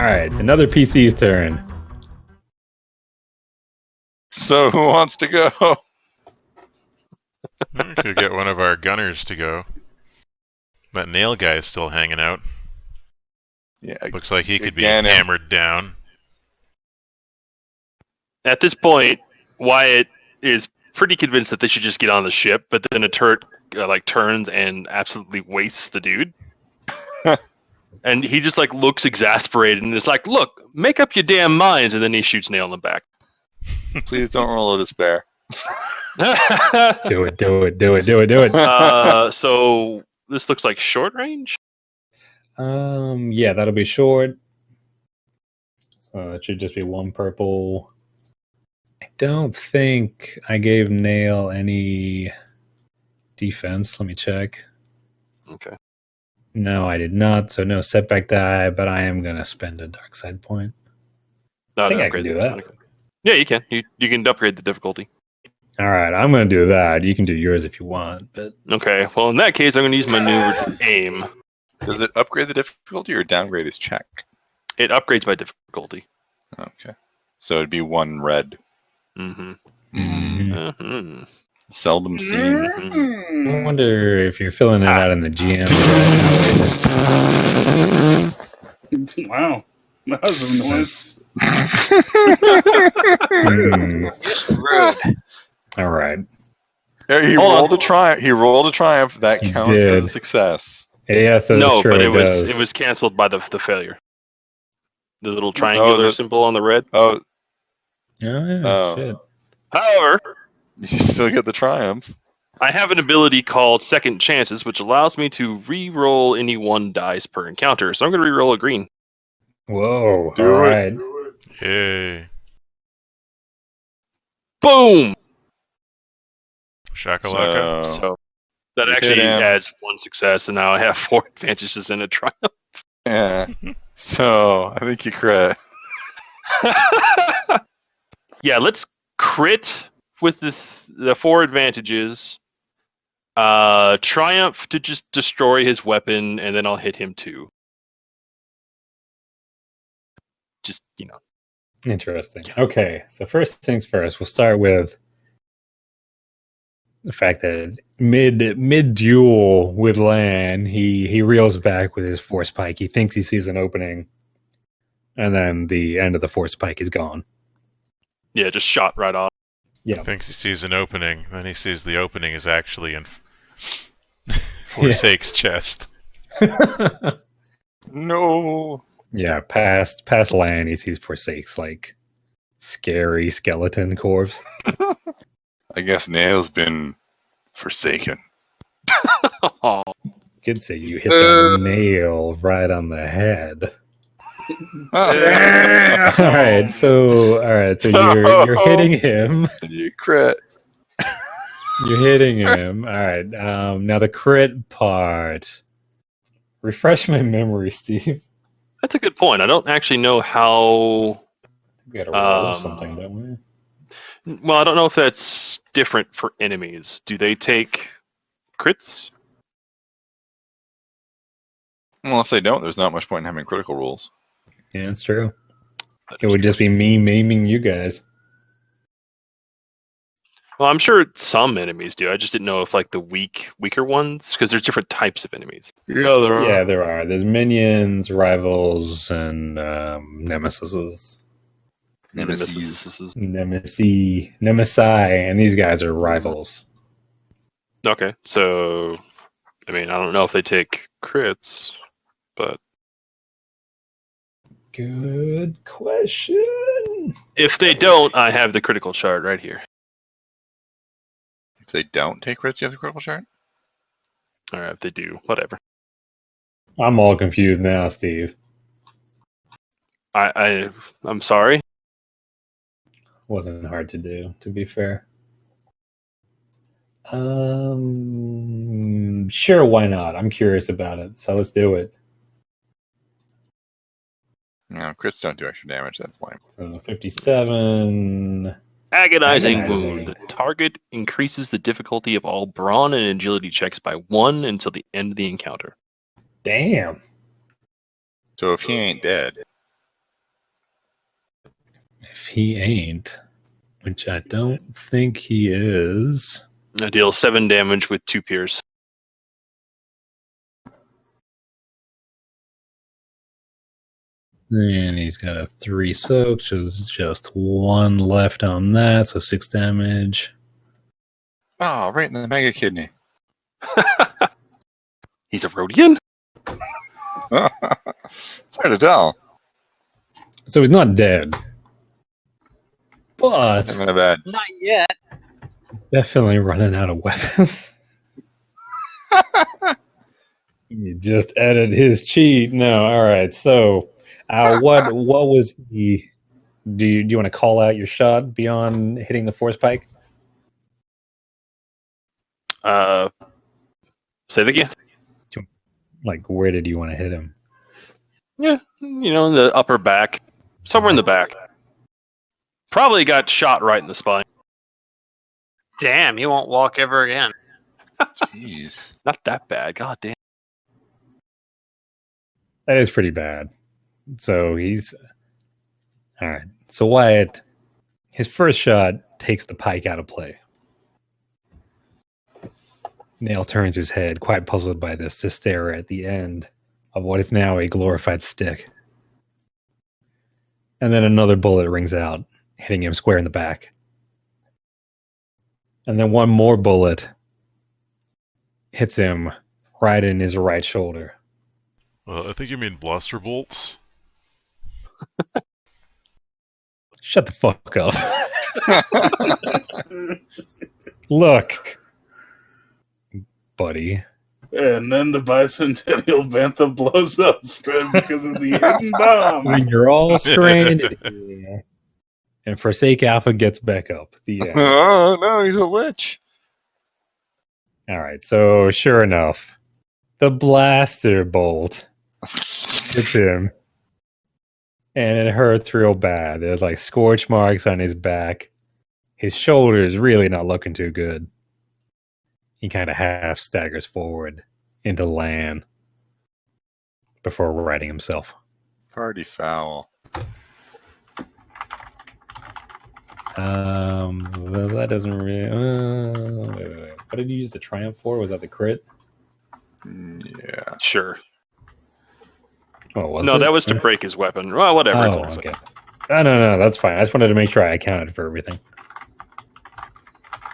right, it's another PC's turn. So who wants to go? We could get one of our gunners to go. That nail guy is still hanging out. Yeah, Looks like he could be again, hammered down. At this point, Wyatt is pretty convinced that they should just get on the ship, but then a turret turns and absolutely wastes the dude. And he just looks exasperated and is like, "Look, make up your damn minds," and then he shoots Nail in the back. please don't roll a despair. Do it. So this looks like short range. Yeah, that'll be short. So it should just be one purple. I don't think I gave Nail any defense. Let me check. Okay. No, I did not. So no setback die, but I am gonna spend a dark side point. I think I can do that. Yeah, you can. You can upgrade the difficulty. All right, I'm gonna do that. You can do yours if you want, but Okay. Well, in that case, I'm going to use maneuver to aim. Does it upgrade the difficulty or downgrade his check? It upgrades by difficulty. Okay. So it'd be one red. Mm-hmm. Mm-hmm. Seldom seen. I wonder if you're filling it out in the GM. Wow. That was a noise. Rude. All right. He rolled a triumph. That counts as a success. Yes, no, true, but it was canceled by the failure. The little triangular symbol on the red. Oh. Shit. However, you still get the triumph. I have an ability called Second Chances, which allows me to re-roll any one dice per encounter. So I'm going to re-roll a green. Whoa! Do all it. Right. Yay. Boom! Shakalaka. So that actually adds one success, and now I have 4 advantages and a triumph. Yeah. So I think you crit. Yeah, let's crit with the 4 advantages. Triumph to just destroy his weapon, and then I'll hit him too. Just, Interesting. Okay, so first things first, we'll start with the fact that mid duel with Lan, he reels back with his force pike. He thinks he sees an opening, and then the end of the force pike is gone. Yeah, just shot right off. Yeah, He thinks he sees an opening, then he sees the opening is actually in Forsake's chest. No. Yeah, past Lan, he sees Forsake's scary skeleton corpse. I guess Nail's been forsaken. Oh. Could say you hit the nail right on the head. All right, so you're hitting him. You crit. You're hitting him. All right. Now the crit part. Refresh my memory, Steve. That's a good point. I don't actually know how. We gotta roll something, don't we? Well, I don't know if that's different for enemies. Do they take crits? Well, if they don't, there's not much point in having critical rules. Yeah, it's true. It would just be me maiming you guys. Well, I'm sure some enemies do. I just didn't know if the weaker ones, because there's different types of enemies. Yeah, there are. Yeah, there are. There's minions, rivals, and nemesises. Nemesi, and these guys are rivals. Okay, so I don't know if they take crits, but good question. If they don't, I have the critical chart right here. If they don't take crits, you have the critical chart? All right, if they do, whatever. I'm all confused now, Steve. I'm sorry. Wasn't hard to do, to be fair. Sure, why not? I'm curious about it, so let's do it. No, crits don't do extra damage, that's lame. So 57. Agonizing wound. The target increases the difficulty of all brawn and agility checks by 1 until the end of the encounter. Damn. So if he ain't dead. If he ain't, which I don't think he is. I deal 7 damage with 2 pierce. And he's got a 3 soak, so there's just 1 left on that, so 6 damage. Oh, right in the mega kidney. He's a Rhodian? It's hard to tell. So he's not dead. But Not bad. Not yet. definitely running out of weapons. You just added his cheat. No, all right. So, what was he? Do you want to call out your shot beyond hitting the force pike? Say it again. Like, where did you want to hit him? Yeah, in the upper back. Somewhere in the back. Probably got shot right in the spine. Damn, he won't walk ever again. Jeez. Not that bad. God damn. That is pretty bad. So he's all right. So Wyatt, his first shot takes the pike out of play. Nail turns his head, quite puzzled by this, to stare at the end of what is now a glorified stick. And then another bullet rings out, hitting him square in the back. And then one more bullet hits him right in his right shoulder. I think you mean blaster bolts. Shut the fuck up. Look, buddy. And then the Bicentennial Bantha blows up because of the hidden bomb. When you're all stranded here, and Forsake Alpha gets back up. The end. Oh, no, he's a lich. All right, so sure enough, the blaster bolt hits him, and it hurts real bad. There's like scorch marks on his back. His shoulder is really not looking too good. He kind of half staggers forward into land before righting himself. Party foul. Well, that doesn't really. Wait. What did you use the triumph for? Was that the crit? Yeah. Sure. Oh, was No, it? that was to break his weapon. Well, whatever. It's Oh, also. okay. No, that's fine. I just wanted to make sure I accounted for everything.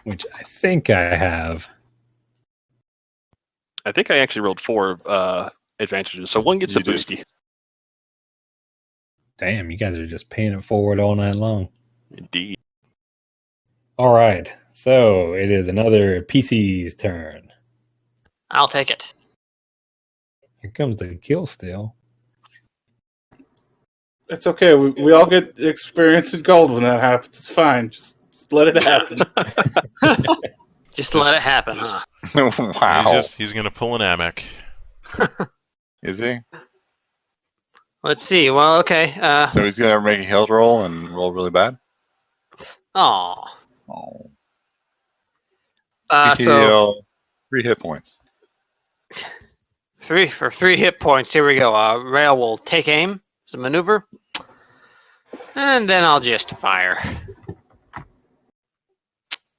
Which I think I have. I think I actually rolled 4 advantages, so one gets You a did. boosty. Damn, you guys are just paying it forward all night long. Indeed. All right, so it is another PC's turn. I'll take it. Here comes the kill steal. It's okay. We all get experience in gold when that happens. It's fine. Just let it happen. Just let it happen, huh? Wow. He's gonna pull an Amek. Is he? Let's see. Well, okay. So he's going to make a health roll and roll really bad? Oh. Oh. So PTL, 3 hit points. 3 hit points. Here we go. Rail will take aim. It's a maneuver. And then I'll just fire.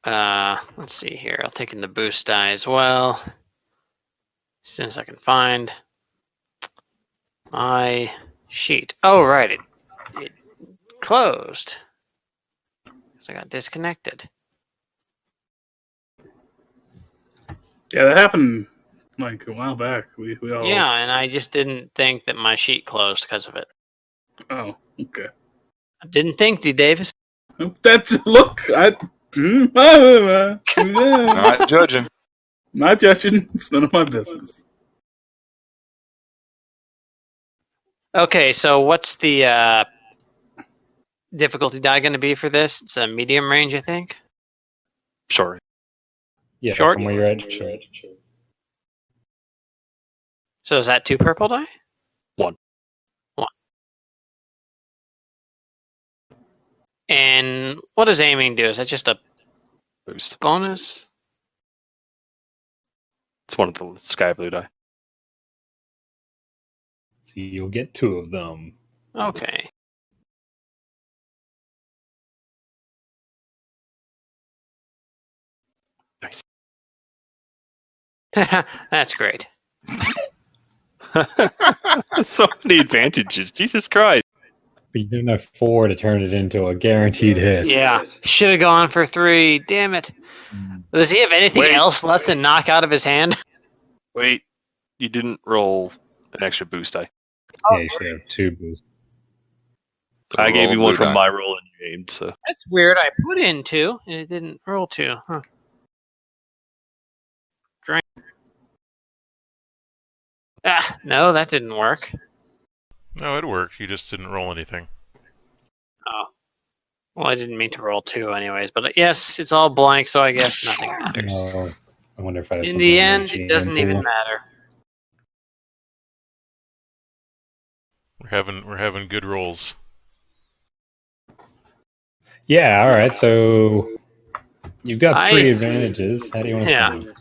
Let's see here. I'll take in the boost die as well. As soon as I can find my sheet. Oh, right. It closed. Because I got disconnected. Yeah, that happened like a while back. We all. Yeah, and I just didn't think that my sheet closed because of it. Oh, okay. I didn't think, D. Davis. That's look. Not judging. Not judging. It's none of my business. Okay, so what's the difficulty die going to be for this? It's a medium range, I think. Sure. Yeah, Short? from where you're at. Short. So is that 2 purple die? 1. And what does aiming do? Is that just a Boost. bonus? It's one of the sky blue die. So you'll get 2 of them. Okay. That's great. So many advantages. Jesus Christ. But you didn't have 4 to turn it into a guaranteed hit. Yeah, should have gone for 3. Damn it. Does he have anything Wait. else left to knock out of his hand? Wait, you didn't roll an extra boost die. Yeah, you should have 2 boosts. I gave you one blue from die. my roll and you aimed, so. That's weird. I put in 2 and it didn't roll 2. Huh. Drink. Ah, no, that didn't work. No, it worked. You just didn't roll anything. Oh. Well, I didn't mean to roll 2 anyways, but yes, it's all blank, so I guess nothing matters. No, I wonder if I have In something the in end, GM it doesn't even pool. matter. We're having good rolls. Yeah, all right. So you've got 3 advantages. How do you want to Yeah. spend them?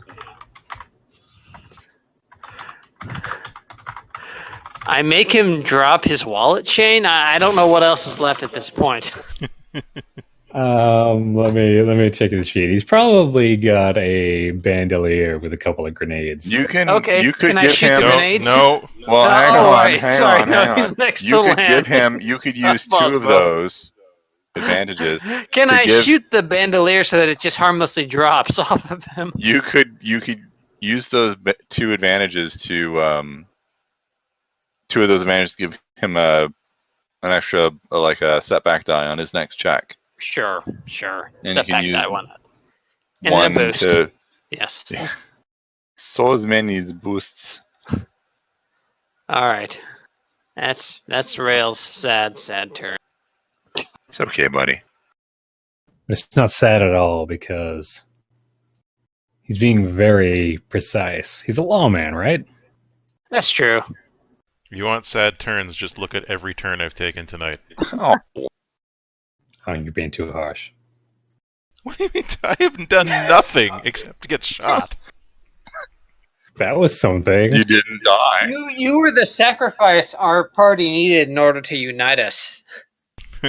I make him drop his wallet chain. I don't know what else is left at this point. Let me check his sheet. He's probably got a bandolier with a couple of grenades. You can. Okay, You could can I give shoot him. the grenades? No. Well, No, hang oh, on, right. hang Sorry, on, no, hang on. he's next You to could land. give him. You could use 2 of Bozmo. those advantages. Can to I give- shoot the bandolier so that it just harmlessly drops off of him? You could use those 2 advantages to 2 of those advantages to give him an extra like a setback die on his next check. Sure. And Set you can back use that one. And one then boost. to Yes. Yeah. so many boosts. All right. That's Rail's sad turn. It's okay, buddy. It's not sad at all because he's being very precise. He's a lawman, right? That's true. If you want sad turns, just look at every turn I've taken tonight. Oh, Oh, you're being too harsh. What do you mean? I haven't done nothing except to get shot. That was something. you didn't die. You were the sacrifice our party needed in order to unite us.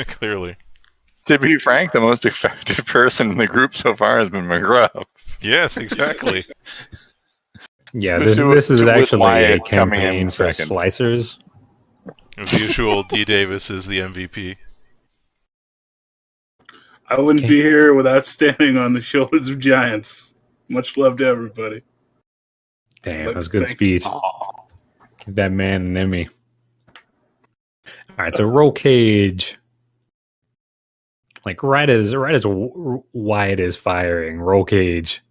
Clearly. To be frank, the most effective person in the group so far has been McGruff. Yes, exactly. Yeah, The this two- is with actually a Wyatt coming in campaign for second. slicers. As usual, D. Davis is the MVP. I wouldn't be here without standing on the shoulders of giants. Much love to everybody. Damn, that was a good Thank- speech. Give that man an Emmy. All right, so roll cage. Like right as Wyatt is firing, roll cage.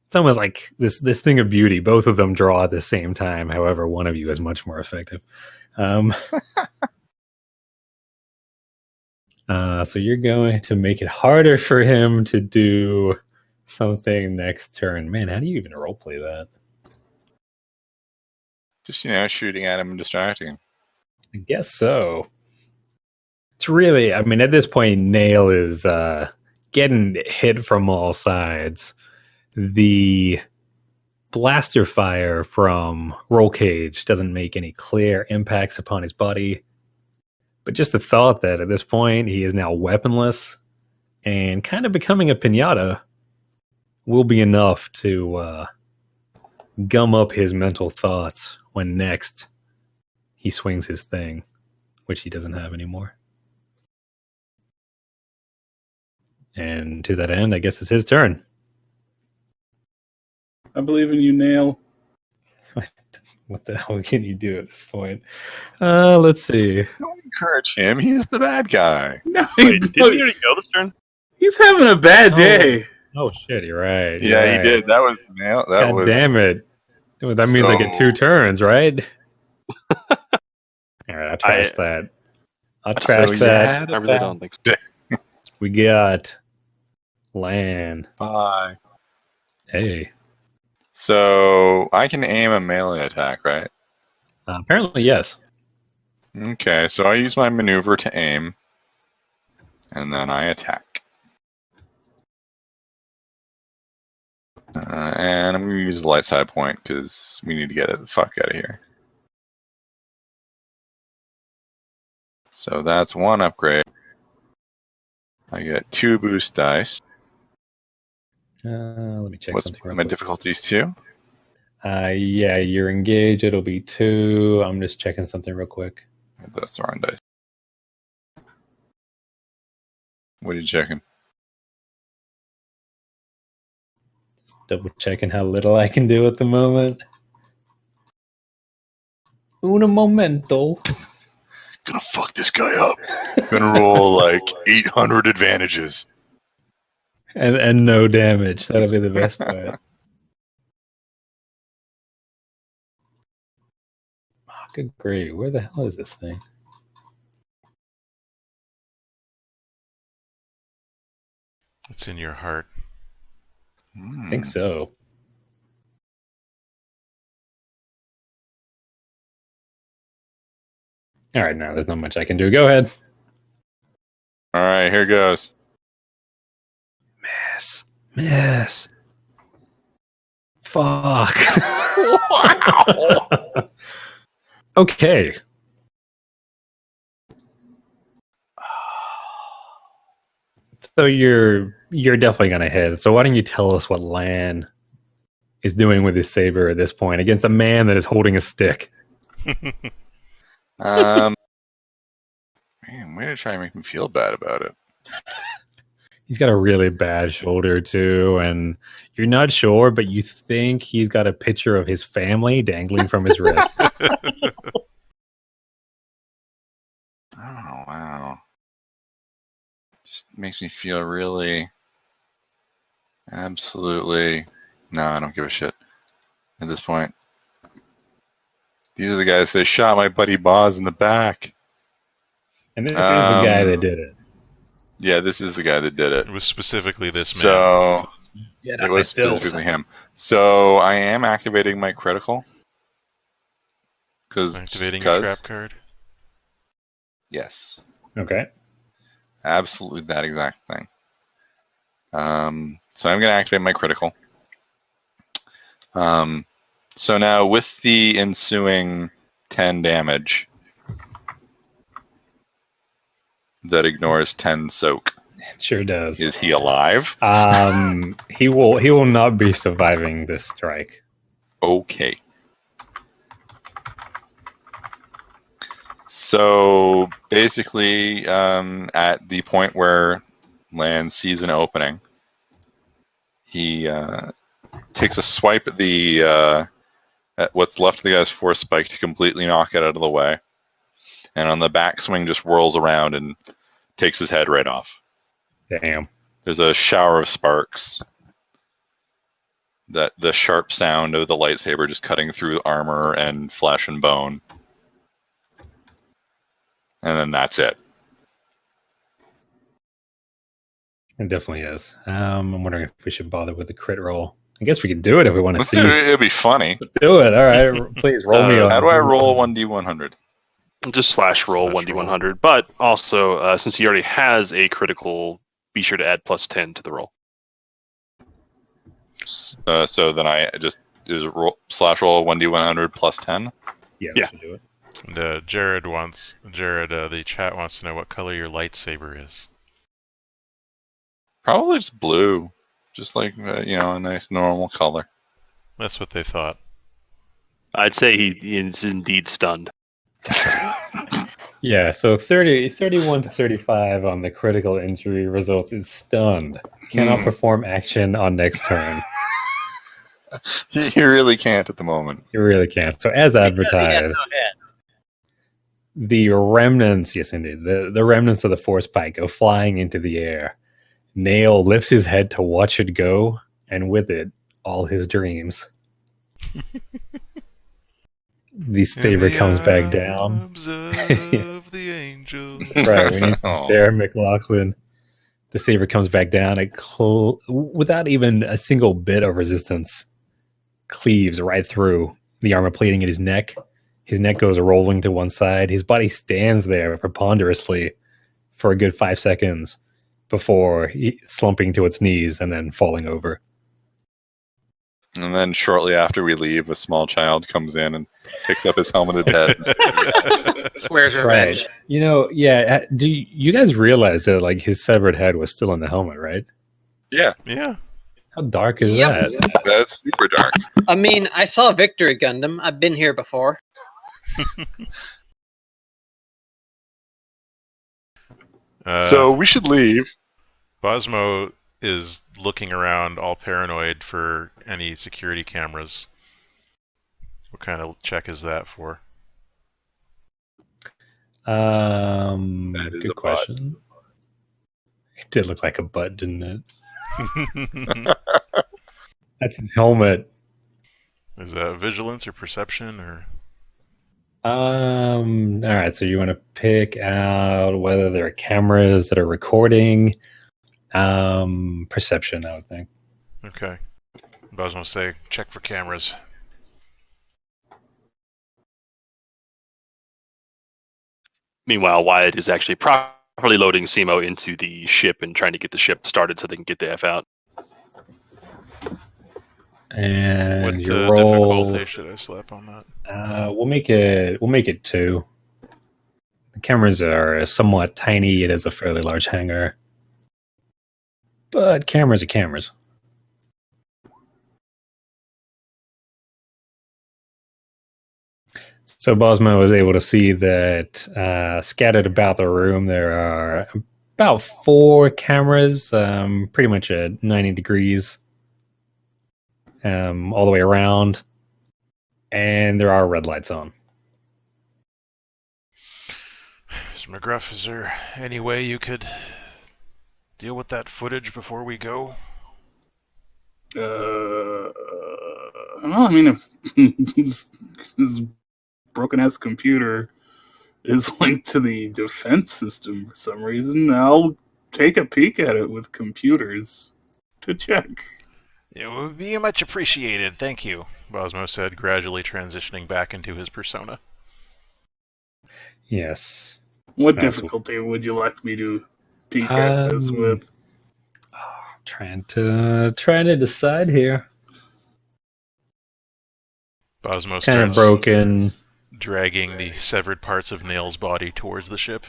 It's almost like this thing of beauty. Both of them draw at the same time. However, one of you is much more effective. So you're going to make it harder for him to do something next turn. Man, how do you even roleplay that? Just, shooting at him and distracting him. I guess so. It's really, I mean, at this point, Nail is getting hit from all sides. The blaster fire from Roll Cage doesn't make any clear impacts upon his body. But just the thought that at this point he is now weaponless and kind of becoming a piñata will be enough to gum up his mental thoughts when next he swings his thing, which he doesn't have anymore. And to that end, I guess it's his turn. I believe in you, Nail. What the hell can you do at this point? Let's see. Don't encourage him. He's the bad guy. No, Wait, did he already go this turn? he's having a bad day. Oh shit, you're right. Yeah, you're he right. did. That was nail. That God was. damn it. That means I get 2 turns, right? All right, I'll trash that. I'll trash you that. had I a really bad don't think so. We got Lan. Bye. Hey. So I can aim a melee attack, right? Apparently, yes. Okay, so I use my maneuver to aim, and then I attack. And I'm going to use the light side point because we need to get the fuck out of here. So that's 1 upgrade. I get 2 boost dice. Let me check What's something real my quick. difficulties 2? Yeah, you're engaged. It'll be 2. I'm just checking something real quick. That's the wrong dice. What are you checking? Just double checking how little I can do at the moment. Un momento. Gonna fuck this guy up. Gonna roll like 800 advantages. And no damage. That'll be the best part. Oh, good grief. Where the hell is this thing? It's in your heart. I think so. All right, now there's not much I can do. Go ahead. All right, here goes. Miss. Fuck. Wow. Okay. So you're definitely gonna hit. So why don't you tell us what Lan is doing with his saber at this point against a man that is holding a stick? Man, way to try and make me feel bad about it. He's got a really bad shoulder too, and you're not sure, but you think he's got a picture of his family dangling from his wrist. Oh, wow. Just makes me feel really, absolutely, no, I don't give a shit at this point. These are the guys that shot my buddy Boz in the back. And this is the guy that did it. Yeah, this is the guy that did it. It was specifically this man. So, it was specifically him. So, I am activating my critical. Activating your trap card. Yes. Okay. Absolutely that exact thing. So I'm going to activate my critical. So now with the ensuing 10 damage that ignores 10 soak. It sure does. Is he alive? He will not be surviving this strike. Okay. So basically, at the point where Lan sees an opening, he takes a swipe at the at what's left of the guy's force spike to completely knock it out of the way, and on the backswing just whirls around and takes his head right off. Damn. There's a shower of sparks. That the sharp sound of the lightsaber just cutting through armor and flesh and bone. And then that's it. It definitely is. I'm wondering if we should bother with the crit roll. I guess we could do it if we want to Let's see. do it. It'd be funny. Let's do it. All right. Please roll me on. How do I roll 1d100? Just slash roll Slash 1d100. But also, since he already has a critical, be sure to add +10 to the roll. So then I just slash roll 1d100 plus 10. Yeah. Yeah. Do it. And Jared, the chat wants to know what color your lightsaber is. Probably just blue. Just like, a nice normal color. That's what they thought. I'd say he is indeed stunned. Yeah, so 31 to 35 on the critical injury result is stunned. Cannot perform action on next turn. You really can't at the moment. You really can't. So as advertised, the remnants, yes indeed, the remnants of the force pike go flying into the air. Nail lifts his head to watch it go, and with it, all his dreams. The saber comes back down. Of the angel. Right, we need there, McLaughlin. The saber comes back down. It without even a single bit of resistance, cleaves right through the armor plating at his neck. His neck goes rolling to one side. His body stands there preponderously for a good 5 seconds before slumping to its knees and then falling over. And then shortly after we leave, a small child comes in and picks up his helmeted head. Swears revenge. Right. Do you guys realize that like his severed head was still in the helmet, right? Yeah. Yeah. How dark is Yep. that? That's super dark. I mean, I saw Victory Gundam. I've been here before. So we should leave. Bozmo is looking around all paranoid for any security cameras. What kind of check is that for? That is Good a question. It did look like a butt, didn't it? That's his helmet. Is that vigilance or perception or? All right. So you want to pick out whether there are cameras that are recording. Perception, I would think. Okay. Bozmo say, check for cameras. Meanwhile, Wyatt is actually properly loading Simo into the ship and trying to get the ship started so they can get the F out. And What your roll. difficulty should I slap on that? We'll make it 2. The cameras are somewhat tiny. It is a fairly large hangar, but cameras are cameras. So Bozmo was able to see that scattered about the room there are about 4 cameras, pretty much at 90 degrees, all the way around, and there are red lights on. So McGruff, is there any way you could deal with that footage before we go? Well, I mean, if his broken-ass computer is linked to the defense system for some reason, I'll take a peek at it with computers to check. It would be much appreciated, thank you, Bozmo said, gradually transitioning back into his persona. Yes. What difficulty would you like me to peek at this with? Trying to decide here. Bozmo Kind starts of broken. dragging the severed parts of Nail's body towards the ship.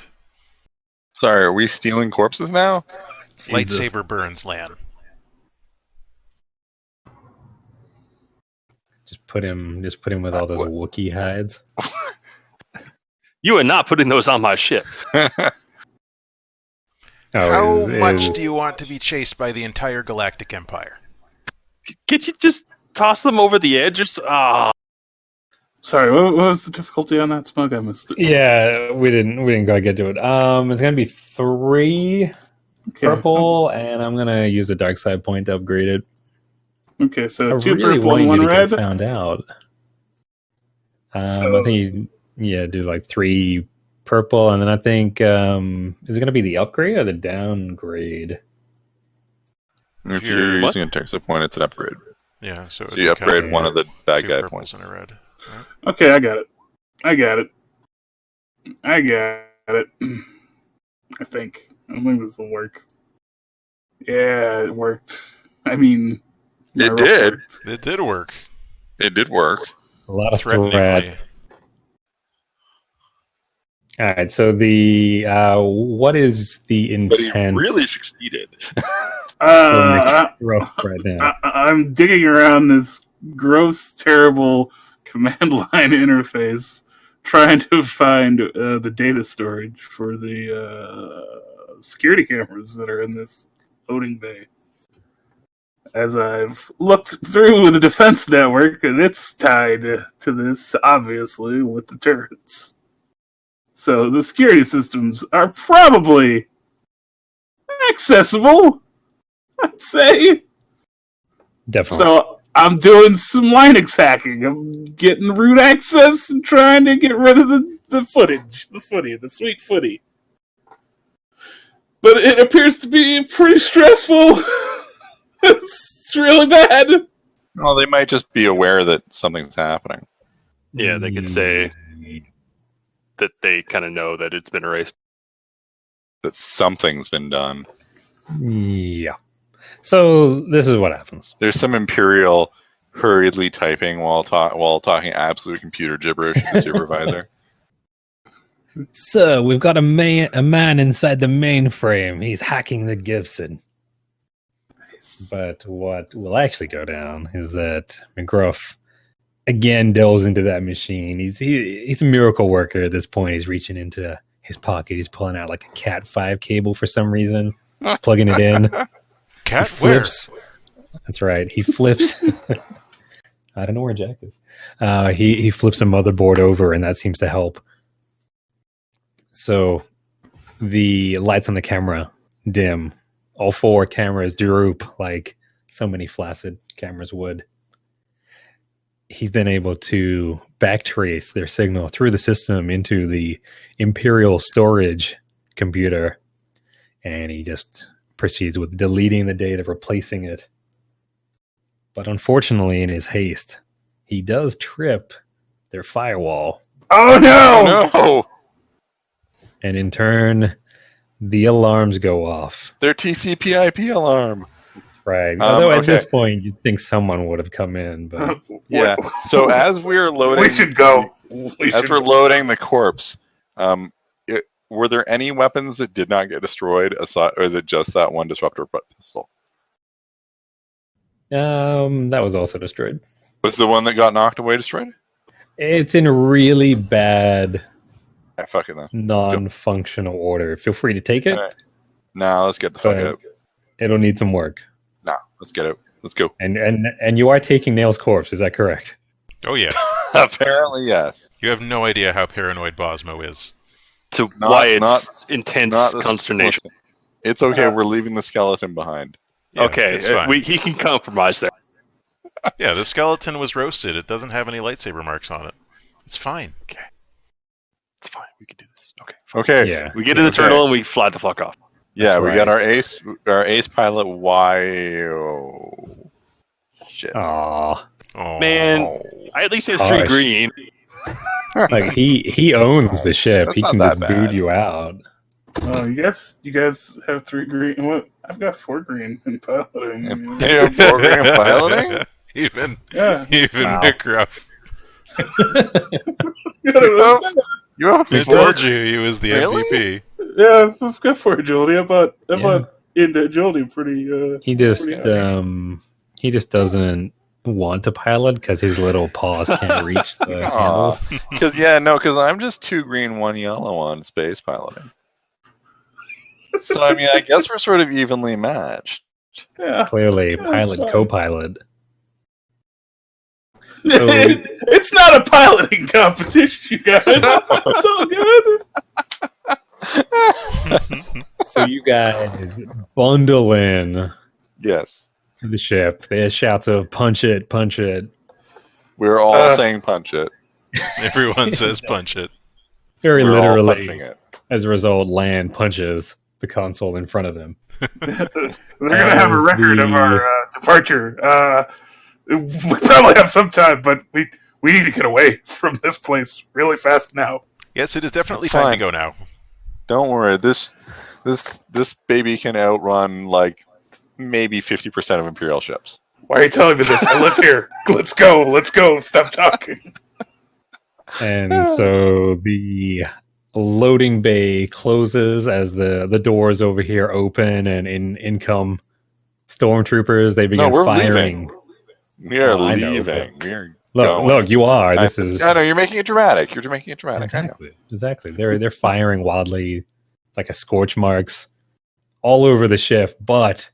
Sorry, are we stealing corpses now? Jesus. Lightsaber burns, Lan. Just put him with all those Wookiee hides. You are not putting those on my ship. How much do you want to be chased by the entire Galactic Empire? Can't you just toss them over the edge? Sorry, what was the difficulty on that, Smug? I missed it. Yeah, we didn't quite get to it. It's gonna be 3 purple, and I'm gonna use the dark side point to upgrade it. Okay, so I 2 really purple want and 1 you to red. get found out. So- I think do like 3 purple, and then I think is it gonna be the upgrade or the downgrade? If you're using a dark side point, it's an upgrade. Yeah, so you upgrade one of the bad 2 guy purples points. and a red. Right? Okay, I got it. I think this will work. Yeah, it worked. I mean, my It roll did. worked. It did work. It did work. A lot of Threateningly. threat. All right, so the what is the But he intent? really succeeded. Rough right now. I'm digging around this gross, terrible command line interface, trying to find the data storage for the security cameras that are in this loading bay. As I've looked through the defense network, and it's tied to this, obviously, with the turrets. So the security systems are probably accessible, I'd say. Definitely. So I'm doing some Linux hacking. I'm getting root access and trying to get rid of the footage, the sweet footy. But it appears to be pretty stressful. It's really bad. Well, they might just be aware that something's happening. Yeah, they could say that they kind of know that it's been erased. That something's been done. Yeah. So this is what happens. There's some Imperial hurriedly typing while talking absolute computer gibberish to the supervisor. So we've got a man inside the mainframe. He's hacking the Gibson. But what will actually go down is that McGruff again delves into that machine. He's a miracle worker at this point. He's reaching into his pocket. He's pulling out like a Cat 5 cable for some reason. He's plugging it in. Cat He flips. That's right. He flips. I don't know where Jack is. He flips a motherboard over, and that seems to help. So the lights on the camera dim. All 4 cameras droop like so many flaccid cameras would. He's then able to backtrace their signal through the system into the Imperial storage computer, and he just proceeds with deleting the data, replacing it. But unfortunately, in his haste, he does trip their firewall. Oh no! No! And in turn, the alarms go off. Their TCP/IP alarm. Right. Although at okay. this point, you'd think someone would have come in. But Yeah. So as we're loading, We should go. As we're loading the corpse, were there any weapons that did not get destroyed, aside, or is it just that one disruptor pistol? that was also destroyed. Was the one that got knocked away destroyed? It's in really bad Fuck it then. non-functional order. Feel free to take it. All right. Now let's get the fuck but out. it'll need some work. Nah, let's get out. Let's go. And you are taking Nail's corpse, is that correct? Oh yeah. Apparently, yes. You have no idea how paranoid Bozmo is. To Not- Wyatt's not- intense Not this consternation. It's okay. We're leaving the skeleton behind. Yeah, Okay, it's fine. he can compromise there. Yeah, the skeleton was roasted. It doesn't have any lightsaber marks on it. It's fine. Okay, it's fine. We can do this. Okay, Okay. Yeah. we get in the Okay. turtle and we fly the fuck off. Yeah, That's we right. got our ace pilot. Why? Oh, shit. Aw. Oh Man. Oh. I at least have 3 Gosh. green. Like he owns the ship. That's He not can that just bad. boot you out. Oh, you guys have 3 green. What? I've got 4 green in piloting. Yeah, program piloting? even Yeah. Wow. McGruff. You have I four? told you he was the Really? MVP. Yeah, I've got 4 agility. I bought Yeah. into agility pretty. He just Pretty he just doesn't want to pilot because his little paws can't reach the Aw. handles. Because I'm just 2 green, 1 yellow on space piloting. So I mean, I guess we're sort of evenly matched. Yeah. Clearly, That's pilot, fine. co-pilot. So- It's not a piloting competition, you guys. It's all good. So you guys bundle in Yes, to the ship. There's shouts of "punch it, punch it." we're all saying punch it. Everyone says punch it. Very We're all literally, punching it. as a result, Land punches the console in front of him. They're gonna have a As record of the- our departure. We probably have some time, but we need to get away from this place really fast now. Yes, it is definitely That's time fine. to go now. Don't worry. This baby can outrun like maybe 50% of Imperial ships. Why are you telling me this? I live here. Let's go. Stop talking. And so the loading bay closes as the doors over here open, and in come stormtroopers. They begin we're firing. leaving. We are Oh, I know, leaving. We're Look, going. look, you are. This is I know you're making it dramatic. You're making it dramatic. I know. exactly. They're firing wildly. It's like a scorch marks all over the ship, but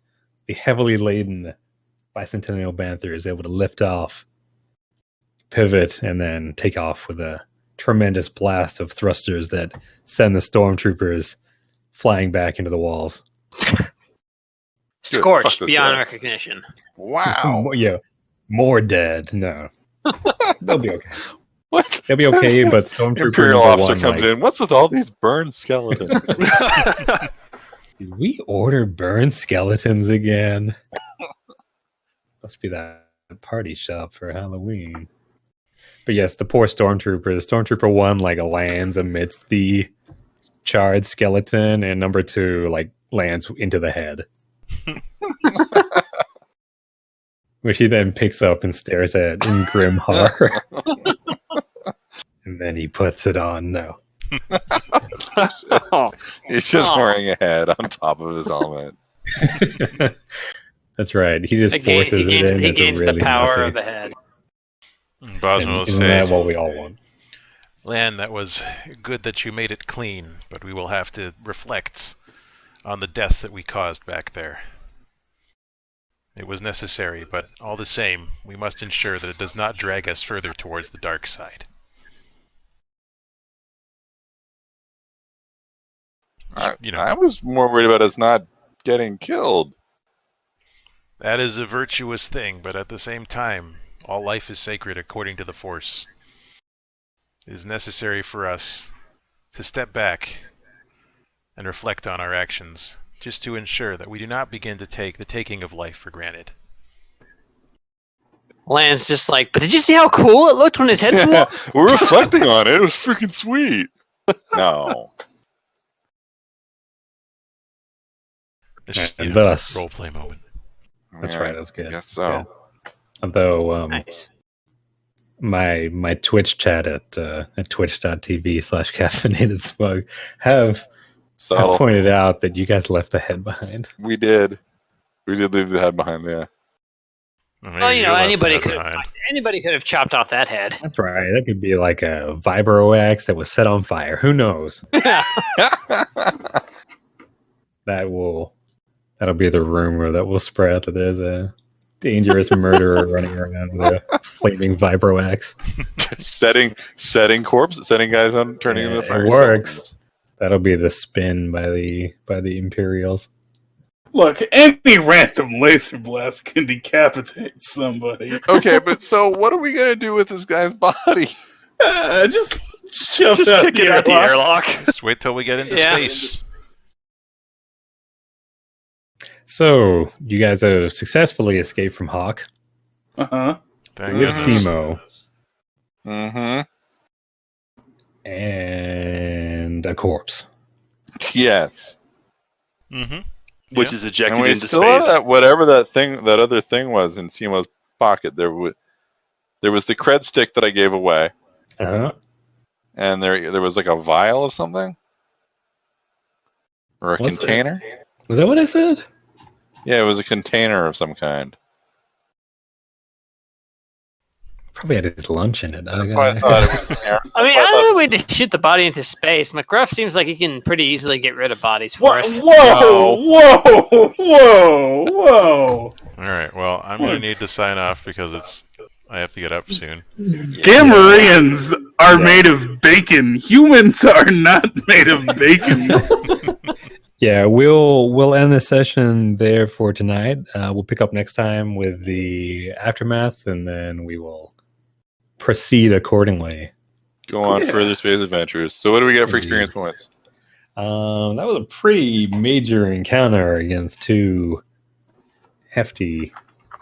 the heavily laden Bicentennial Bantha is able to lift off, pivot, and then take off with a tremendous blast of thrusters that send the stormtroopers flying back into the walls. Scorched this beyond guy. recognition. Wow. Yeah, more dead. No, they'll be okay. What? They'll be okay, but stormtrooper Imperial number officer one, comes in. What's with all these burned skeletons? Did we order burned skeletons again? Must be that party shop for Halloween. But yes, the poor stormtrooper. Stormtrooper 1 like lands amidst the charred skeleton, and number 2 like lands into the head. Which he then picks up and stares at in grim horror. And then he puts it on. No. Oh, He's just Aw. wearing a head on top of his helmet. That's right. He just forces it in. He It's gains really the power messy. of the head. Bozmo will Isn't that say, what we all want? Lan, that was good that you made it clean, but we will have to reflect on the deaths that we caused back there. It was necessary, but all the same, we must ensure that it does not drag us further towards the dark side. I was more worried about us not getting killed. That is a virtuous thing, but at the same time, all life is sacred according to the Force. It is necessary for us to step back and reflect on our actions, just to ensure that we do not begin to take the taking of life for granted. Lan's just like, but did you see how cool it looked when his head blew Yeah, up? we're reflecting on it. It was freaking sweet. No. It's just, And thus, role play moment. that's Yeah, right. That's good. I guess That's so. good. Although Nice. my Twitch chat at twitch.tv/caffeinated smug have So pointed out that you guys left the head behind. we did. We did leave the head behind, yeah. Well, you know, anybody could have chopped off that head. That's right. That could be like a vibro axe that was set on fire. Who knows? That'll be the rumor that will spread that there's a dangerous murderer running around with a flaming vibro axe. setting guys on turning into fire. It works. That'll be the spin by the Imperials. Look, any random laser blast can decapitate somebody. Okay, but so what are we gonna do with this guy's body? Just shove Just out kick it out the airlock. Just wait till we get into space. So, you guys have successfully escaped from Hawk Uh-huh. Thank with goodness. Simo Mm-hmm. and a corpse. Yes. Mm-hmm. Which is ejected And we into still have space. that whatever that other thing was in Simo's pocket. There was the cred stick that I gave away, Uh-huh. and there was like a vial of something, or a Was it? container. Was that what I said? Yeah, it was a container of some kind. Probably had his lunch in it. That's why I thought it was. I mean, I don't know way to shoot the body into space. McGruff seems like he can pretty easily get rid of bodies for us. Whoa! All Alright, well, I'm going to need to sign off because I have to get up soon. Gamorreans are made of bacon. Humans are not made of bacon. Yeah, we'll end the session there for tonight. We'll pick up next time with the aftermath, and then we will proceed accordingly. Go on further space adventures. So what do we get for experience points? That was a pretty major encounter against two hefty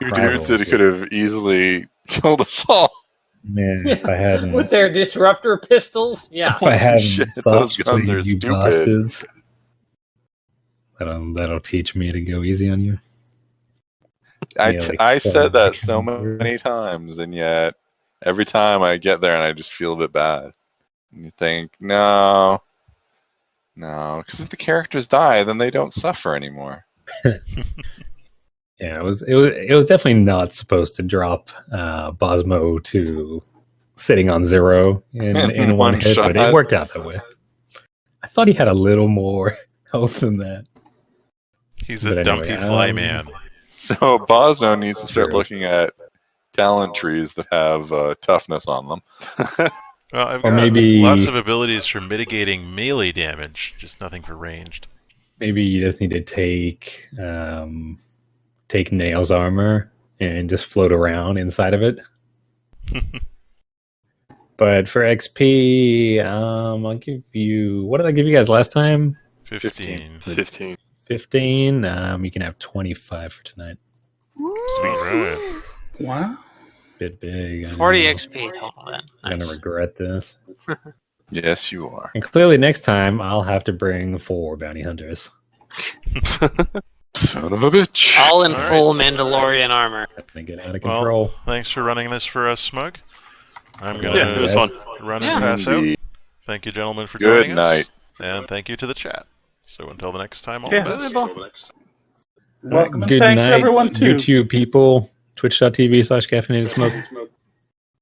Your rivals. dudes that could have easily killed us all. Man, if I hadn't, With their disruptor pistols? Yeah. if I hadn't Shit, stopped those guns are you stupid. bastards, that'll teach me to go easy on you. I said that so many times, and yet every time I get there and I just feel a bit bad. And you think, no, because if the characters die, then they don't suffer anymore. Yeah, it was definitely not supposed to drop Bozmo to sitting on zero in one hit, but it worked out that way. I thought he had a little more health than that. He's But a anyway, dumpy fly man. So Bozmo needs to start True. looking at talent trees that have toughness on them. Well, I've Or got maybe- lots of abilities for mitigating melee damage, just nothing for ranged. Maybe you just need to take Nail's armor and just float around inside of it. But for XP, I'll give you... What did I give you guys last time? 15. 15. 15. You can have 25 for tonight. Alright. Wow. Bit big. I 40 know. XP total then. I'm going to Nice. regret this. Yes, you are. And clearly next time, I'll have to bring 4 bounty hunters. Son of a bitch. All in All right. full Mandalorian armor. Gonna get out of control. Well, thanks for running this for us, Smug. I'm going Yeah, it was to fun. run Yeah. and pass out. Indeed. Thank you, gentlemen, for Good joining night. us. And thank you to the chat. So until the next time, all Yeah. the best. Bye, bye. Welcome and Good thanks night, everyone too. YouTube people. Twitch.tv/caffeinated smoke.